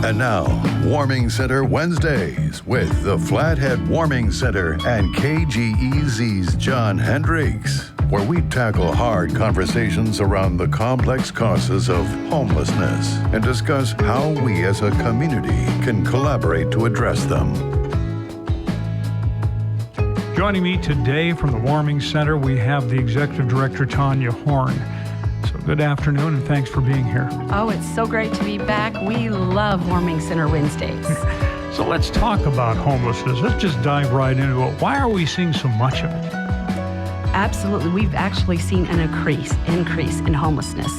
And now, Warming Center Wednesdays with the Flathead Warming Center and KGEZ's John Hendricks, where we tackle hard conversations around the complex causes of homelessness and discuss how we as a community can collaborate to address them. Joining me today from the Warming Center, we have the Executive Director, Tonya Horn. So good afternoon, and thanks for being here. Oh, it's so great to be back. We love Warming Center Wednesdays. So let's talk about homelessness. Let's just dive right into it. Why are we seeing so much of it? Absolutely. We've actually seen an increase in homelessness.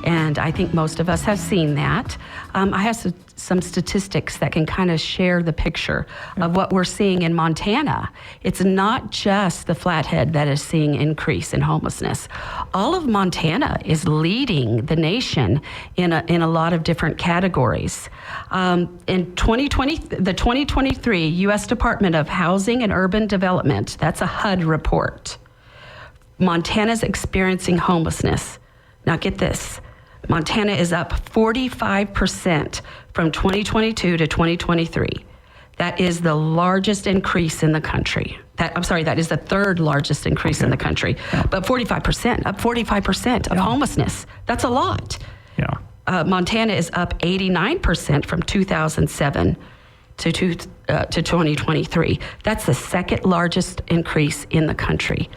And I think most of us have seen that. I have some statistics that can kind of share the picture of what we're seeing in Montana. It's not just the Flathead that is seeing increase in homelessness. All of Montana is leading the nation in a lot of different categories. In 2020, the 2023 U.S. Department of Housing and Urban Development, that's a HUD report, Montana's experiencing homelessness. Now get this. Montana is up 45% from 2022 to 2023. That is the largest increase in the country. That is the third largest increase in the country. But 45%, up 45% of homelessness. That's a lot. Yeah. Montana is up 89% from 2007 to 2023. That's the second largest increase in the country.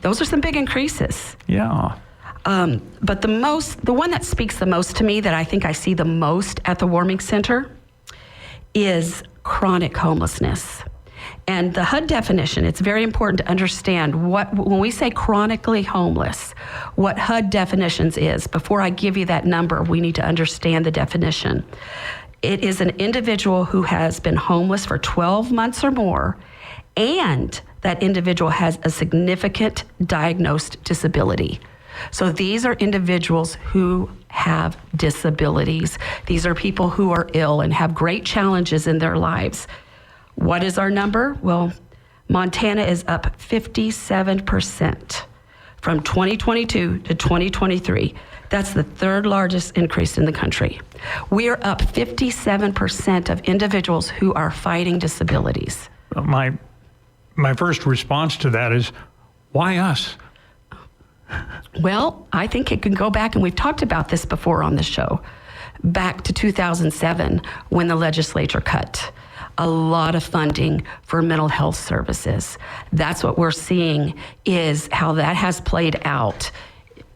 Those are some big increases. Yeah. But the one that speaks the most to me, that I think I see the most at the Warming Center, is chronic homelessness. And the HUD definition, it's very important to understand when we say chronically homeless, what HUD definitions is. Before I give you that number, we need to understand the definition. It is an individual who has been homeless for 12 months or more, and that individual has a significant diagnosed disability. So these are individuals who have disabilities. These are people who are ill and have great challenges in their lives. What is our number? Well, Montana is up 57% from 2022 to 2023. That's the third largest increase in the country. We are up 57% of individuals who are fighting disabilities. My first response to that is, why us? Well, I think it can go back, and we've talked about this before on the show, back to 2007 when the legislature cut a lot of funding for mental health services. That's what we're seeing, is how that has played out.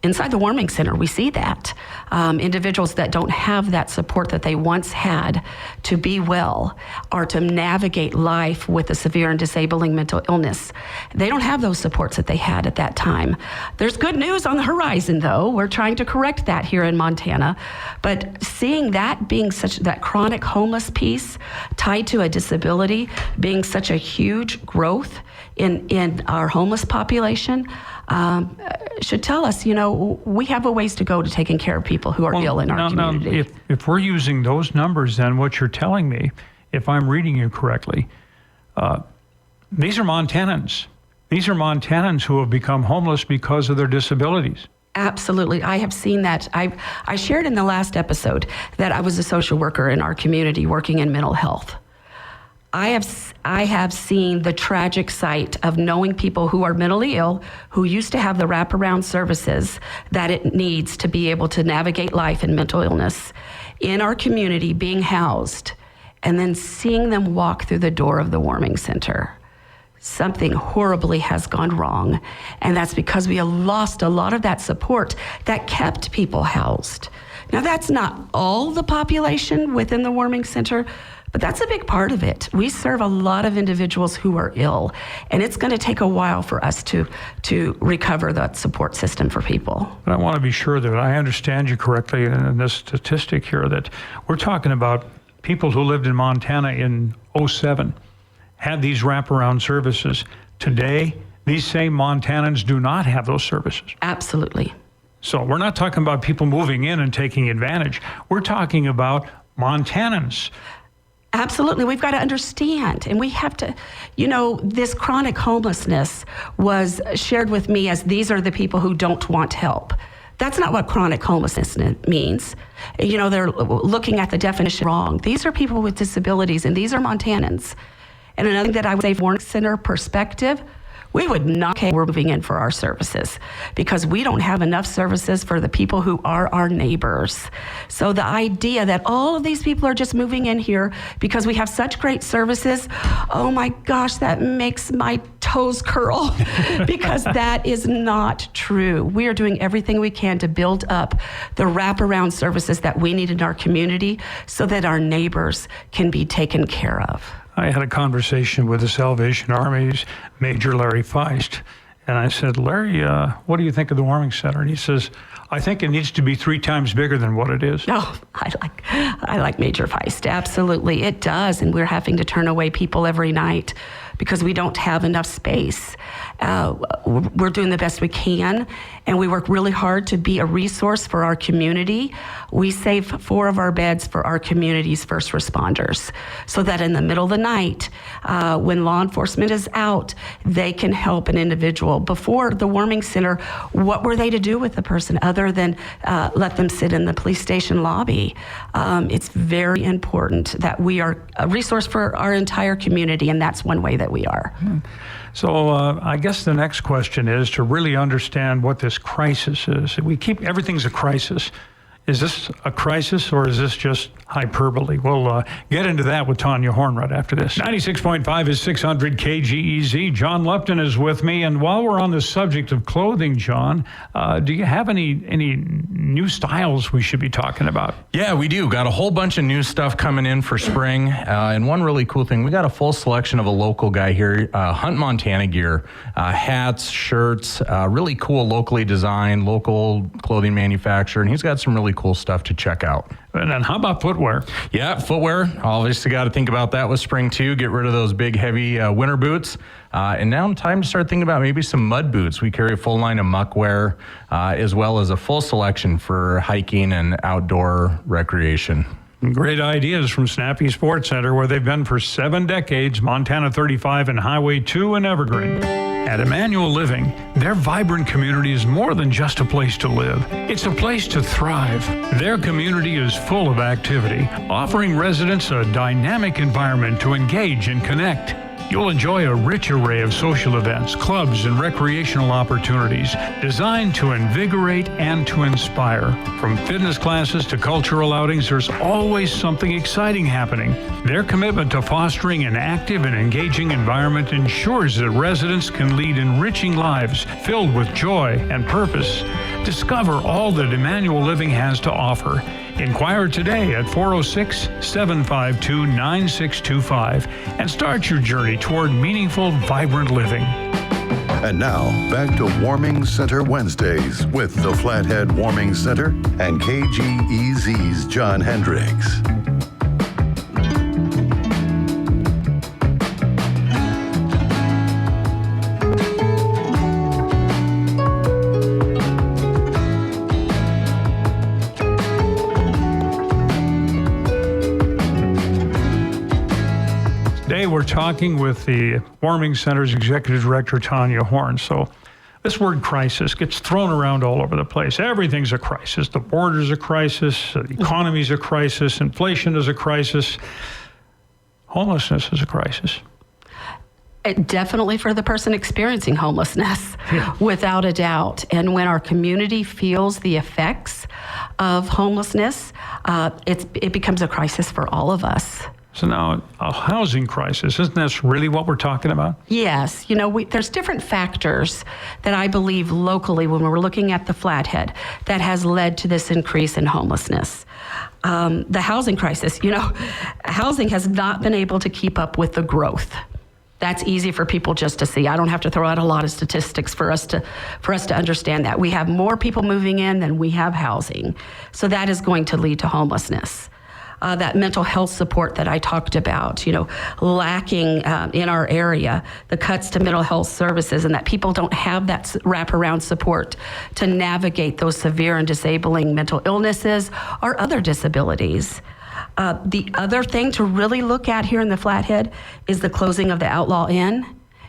Inside the Warming Center, we see that. Individuals that don't have that support that they once had to be well or to navigate life with a severe and disabling mental illness, they don't have those supports that they had at that time. There's good news on the horizon, though. We're trying to correct that here in Montana. But seeing that being that chronic homeless piece tied to a disability being such a huge growth in our homeless population, should tell us, we have a ways to go to taking care of people who are ill in our community. Now, if we're using those numbers, then what you're telling me, if I'm reading you correctly, these are Montanans. These are Montanans who have become homeless because of their disabilities. Absolutely. I have seen that. I shared in the last episode that I was a social worker in our community working in mental health. I have seen the tragic sight of knowing people who are mentally ill, who used to have the wraparound services that it needs to be able to navigate life in mental illness in our community being housed, and then seeing them walk through the door of the Warming Center. Something horribly has gone wrong, and that's because we have lost a lot of that support that kept people housed. Now, that's not all the population within the Warming Center, but that's a big part of it. We serve a lot of individuals who are ill, and it's going to take a while for us to recover that support system for people. But I want to be sure that I understand you correctly in this statistic here, that we're talking about people who lived in Montana in 2007, had these wraparound services. Today, these same Montanans do not have those services. Absolutely. So we're not talking about people moving in and taking advantage. We're talking about Montanans. Absolutely. We've got to understand, and we have to, this chronic homelessness was shared with me as these are the people who don't want help. That's not what chronic homelessness means. You know, they're looking at the definition wrong. These are people with disabilities, and these are Montanans. And another thing that I would say from a warming center perspective, we would not care we're moving in for our services because we don't have enough services for the people who are our neighbors. So the idea that all of these people are just moving in here because we have such great services, oh my gosh, that makes my toes curl because that is not true. We are doing everything we can to build up the wraparound services that we need in our community so that our neighbors can be taken care of. I had a conversation with the Salvation Army's Major Larry Feist, and I said, Larry, what do you think of the warming center? And he says, I think it needs to be 3 times bigger than what it is. Oh, I like Major Feist. Absolutely, it does, and we're having to turn away people every night because we don't have enough space. We're doing the best we can, and we work really hard to be a resource for our community. We save 4 of our beds for our community's first responders so that in the middle of the night, when law enforcement is out, they can help an individual. Before the warming center, what were they to do with the person other than let them sit in the police station lobby? It's very important that we are a resource for our entire community, and that's one way that we are. So I guess the next question is to really understand what this crisis is. We keep everything's a crisis. Is this a crisis or is this just hyperbole? We'll get into that with Tonya Horn right after this. 96.5 is 600 KGEZ. John Lupton is with me. And while we're on the subject of clothing, John, do you have any new styles we should be talking about? Yeah, we do. Got a whole bunch of new stuff coming in for spring. And one really cool thing, we got a full selection of a local guy here, Hunt Montana gear, hats, shirts, really cool locally designed, local clothing manufacturer. And he's got some really cool stuff to check out. And then how about footwear? Yeah, footwear. Obviously got to think about that with spring too. Get rid of those big heavy winter boots. And now time to start thinking about maybe some mud boots. We carry a full line of muckwear as well as a full selection for hiking and outdoor recreation. Great ideas from Snappy Sports Center, where they've been for 7 decades, Montana 35 and Highway 2 in Evergreen. At Emmanuel Living, their vibrant community is more than just a place to live. It's a place to thrive. Their community is full of activity, offering residents a dynamic environment to engage and connect. You'll enjoy a rich array of social events, clubs, and recreational opportunities designed to invigorate and to inspire. From fitness classes to cultural outings, there's always something exciting happening. Their commitment to fostering an active and engaging environment ensures that residents can lead enriching lives filled with joy and purpose. Discover all that Emmanuel Living has to offer. Inquire today at 406-752-9625 and start your journey toward meaningful, vibrant living. And now, back to Warming Center Wednesdays with the Flathead Warming Center and KGEZ's John Hendricks. Today we're talking with the Warming Center's Executive Director, Tonya Horn. So this word crisis gets thrown around all over the place. Everything's a crisis. The border's a crisis. The economy's a crisis. Inflation is a crisis. Homelessness is a crisis. Definitely for the person experiencing homelessness, without a doubt. And when our community feels the effects of homelessness, it becomes a crisis for all of us. So now, a housing crisis, isn't that really what we're talking about? Yes. You know, there's different factors that I believe locally when we're looking at the Flathead that has led to this increase in homelessness. The housing crisis, you know, housing has not been able to keep up with the growth. That's easy for people just to see. I don't have to throw out a lot of statistics for us to understand that. We have more people moving in than we have housing. So that is going to lead to homelessness. That mental health support that I talked about, you know, lacking in our area, the cuts to mental health services, and that people don't have that wraparound support to navigate those severe and disabling mental illnesses or other disabilities. The other thing to really look at here in the Flathead is the closing of the Outlaw Inn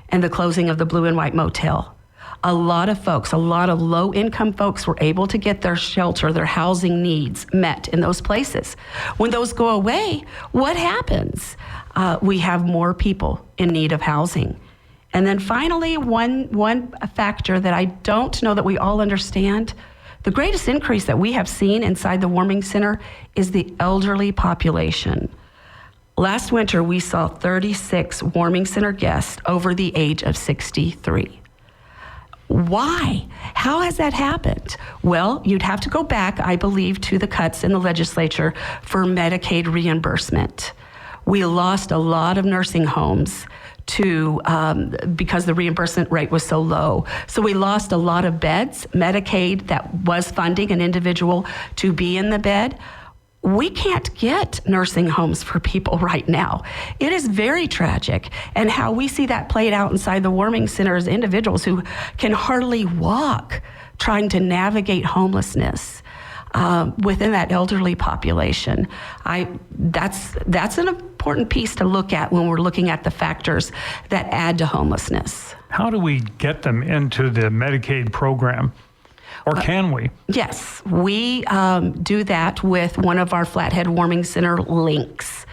and the closing of the Blue and White Motel. a lot of folks, a lot of low-income folks were able to get their shelter, their housing needs met in those places. When those go away, what happens? We have more people in need of housing. And then finally, one factor that I don't know that we all understand, the greatest increase that we have seen inside the warming center is the elderly population. Last winter, we saw 36 warming center guests over the age of 63. Why? How has that happened? Well, you'd have to go back, I believe, to the cuts in the legislature for Medicaid reimbursement. We lost a lot of nursing homes because the reimbursement rate was so low. So we lost a lot of beds. Medicaid that was funding an individual to be in the bed. We can't get nursing homes for people right now. It is very tragic. And how we see that played out inside the warming center is individuals who can hardly walk, trying to navigate homelessness within that elderly population. That's an important piece to look at when we're looking at the factors that add to homelessness. How do we get them into the Medicaid program? Or can we? Yes, we do that with one of our Flathead Warming Center links.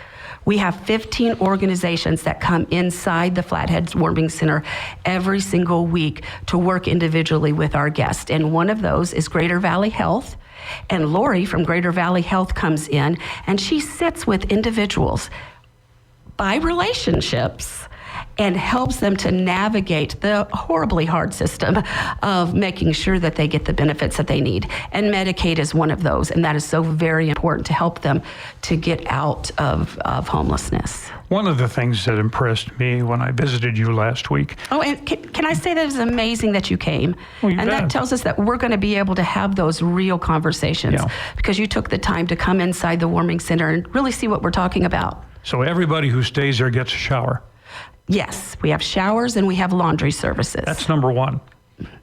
We have 15 organizations that come inside the Flathead Warming Center every single week to work individually with our guests. And one of those is Greater Valley Health. And Lori from Greater Valley Health comes in and she sits with individuals by relationships and helps them to navigate the horribly hard system of making sure that they get the benefits that they need. And Medicaid is one of those, and that is so very important to help them to get out of homelessness. One of the things that impressed me when I visited you last week. Oh, and can I say that it's amazing that you came? Well, you and bet. that tells us that we're going to be able to have those real conversations because you took the time to come inside the warming center and really see what we're talking about. So everybody who stays there gets a shower. Yes, we have showers and we have laundry services. That's number one.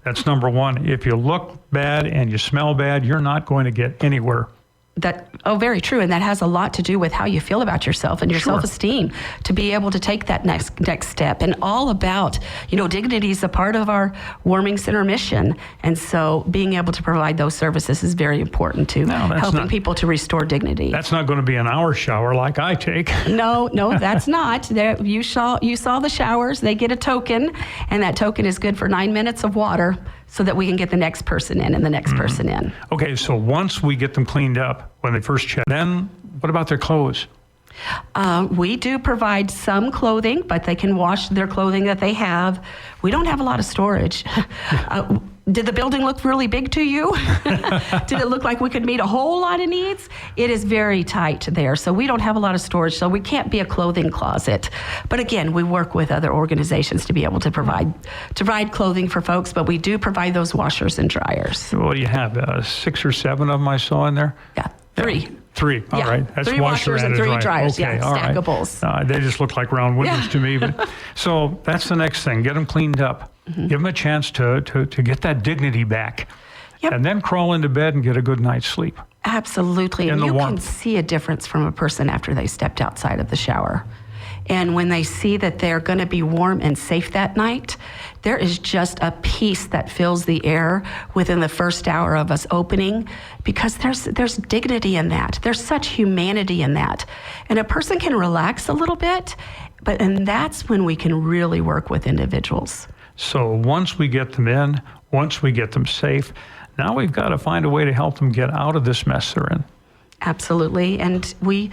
That's number one. If you look bad and you smell bad, you're not going to get anywhere. Very true. And that has a lot to do with how you feel about yourself and your Sure. self-esteem to be able to take that next step. And all about, dignity is a part of our warming center mission. And so being able to provide those services is very important to helping people to restore dignity. That's not going to be an hour shower like I take. No, that's not. You saw the showers. They get a token, and that token is good for 9 minutes of water so that we can get the next person in and the next person in. Okay, so once we get them cleaned up when they first check, then what about their clothes? We do provide some clothing, but they can wash their clothing that they have. We don't have a lot of storage. Did the building look really big to you? Did it look like we could meet a whole lot of needs? It is very tight there, so we don't have a lot of storage, so we can't be a clothing closet. But again, we work with other organizations to be able to provide clothing for folks, but we do provide those washers and dryers. What do you have, 6 or 7 of them I saw in there? Yeah, 3. 3, all right. That's 3 washers and 3 dryers, okay, all right. stackables. They just look like round windows to me. But so that's the next thing, get them cleaned up. Give them a chance to get that dignity back. Yep. And then crawl into bed and get a good night's sleep. Absolutely. And you can warmth. see a difference from a person after they stepped outside of the shower. And when they see that they're going to be warm and safe that night, there is just a peace that fills the air within the first hour of us opening, because there's dignity in that. There's such humanity in that. And a person can relax a little bit, and that's when we can really work with individuals. So once we get them in, once we get them safe, now we've got to find a way to help them get out of this mess they're in. Absolutely. And we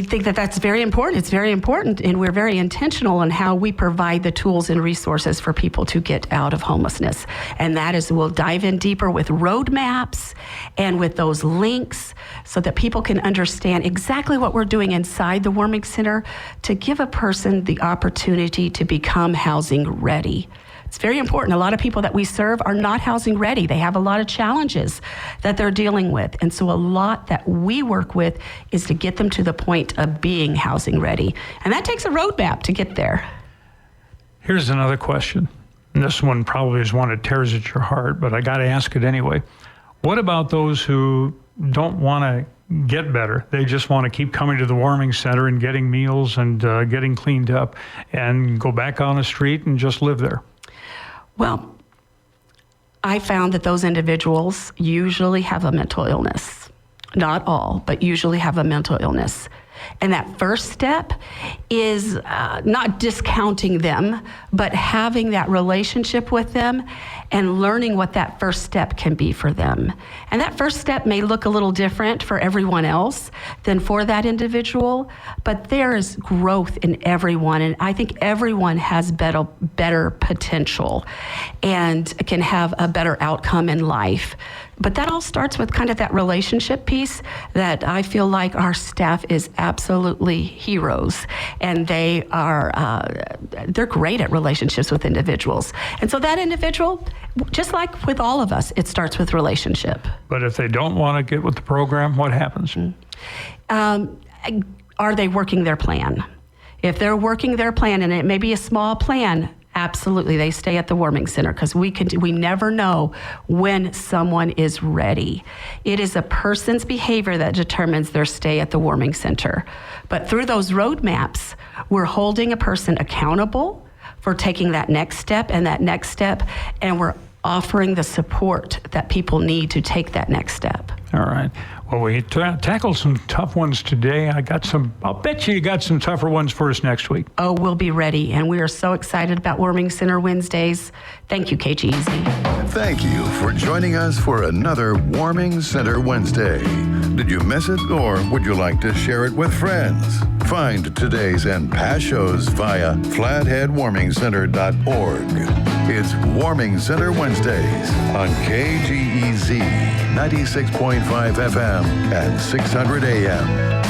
think that that's very important. It's very important, and we're very intentional in how we provide the tools and resources for people to get out of homelessness. And that is, we'll dive in deeper with roadmaps and with those links so that people can understand exactly what we're doing inside the warming center to give a person the opportunity to become housing ready. It's very important. A lot of people that we serve are not housing ready. They have a lot of challenges that they're dealing with. And so a lot that we work with is to get them to the point of being housing ready. And that takes a roadmap to get there. Here's another question. And this one probably is one that tears at your heart, but I got to ask it anyway. What about those who don't want to get better? They just want to keep coming to the warming center and getting meals and getting cleaned up and go back on the street and just live there. Well, I found that those individuals usually have a mental illness. Not all, but usually have a mental illness. And that first step is not discounting them, but having that relationship with them and learning what that first step can be for them. And that first step may look a little different for everyone else than for that individual, but there is growth in everyone. And I think everyone has better potential and can have a better outcome in life. But that all starts with kind of that relationship piece that I feel like our staff is absolutely heroes, and they are they're great at relationships with individuals. And so that individual, just like with all of us, it starts with relationship. But if they don't want to get with the program, what happens? Are they working their plan? If they're working their plan, and it may be a small plan, absolutely, they stay at the warming center, because we never know when someone is ready. It is a person's behavior that determines their stay at the warming center. But through those roadmaps, we're holding a person accountable for taking that next step, and we're offering the support that people need to take that next step. All right. Well, we tackled some tough ones today. I'll bet you got some tougher ones for us next week. Oh, we'll be ready. And we are so excited about Warming Center Wednesdays. Thank you, KGEZ. Thank you for joining us for another Warming Center Wednesday. Did you miss it, or would you like to share it with friends? Find today's and past shows via flatheadwarmingcenter.org. It's Warming Center Wednesdays on KGEZ 96.5 FM and 600 AM.